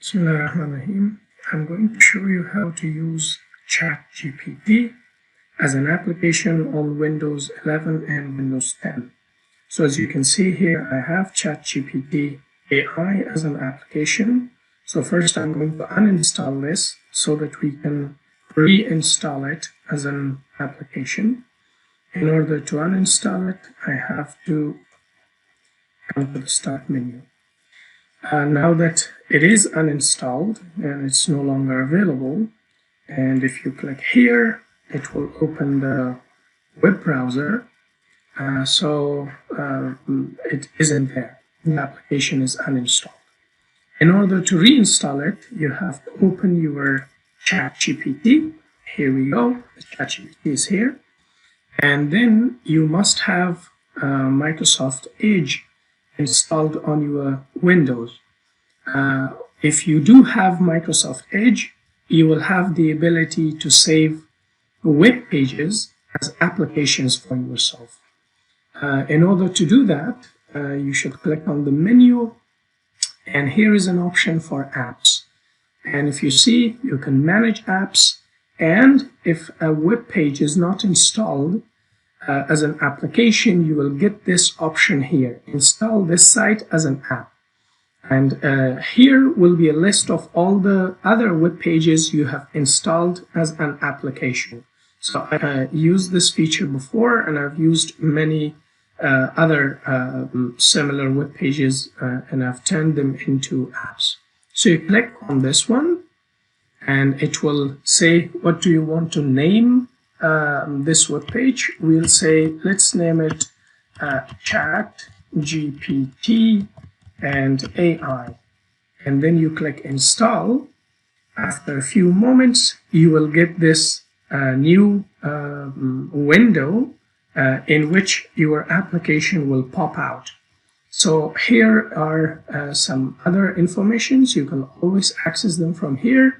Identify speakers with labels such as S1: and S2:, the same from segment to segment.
S1: Bismillahirrahmanirrahim. I'm going to show you how to use ChatGPT as an application on Windows 11 and Windows 10. So as you can see here, I have ChatGPT AI as an application. So first I'm going to uninstall this so that we can reinstall it as an application. In order to uninstall it, I have to come to the Start menu. Now that it is uninstalled and it's no longer available, and if you click here, it will open the web browser. It isn't there. The application is uninstalled. In order to reinstall it, you have to open your ChatGPT. Here we go. The ChatGPT is here. And then you must have Microsoft Edge installed on your Windows. If you do have Microsoft Edge, you will have the ability to save web pages as applications for yourself. In order to do that, you should click on the menu, and here is an option for apps. And if you see, you can manage apps, and if a web page is not installed as an application, you will get this option here, install this site as an app. And here will be a list of all the other web pages you have installed as an application. So I used this feature before, and I've used many other similar web pages, and I've turned them into apps. So you click on this one, and it will say, what do you want to name this web page? We'll say, let's name it ChatGPT and AI. And then you click install. After a few moments, you will get this new window in which your application will pop out. So here are some other informations. You can always access them from here.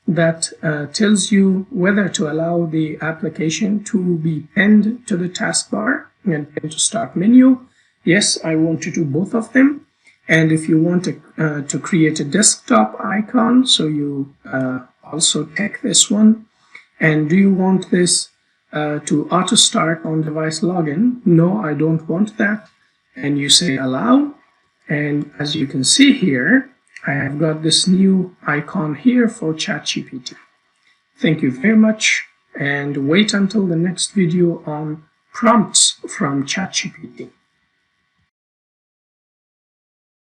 S1: That tells you whether to allow the application to be pinned to the taskbar and pinned to Start menu. Yes, I want to do both of them. And if you want to create a desktop icon, so you also take this one. And do you want this to auto start on device login? No, I don't want that. And you say allow. And as you can see here, I have got this new icon here for ChatGPT. Thank you very much, and wait until the next video on prompts from ChatGPT.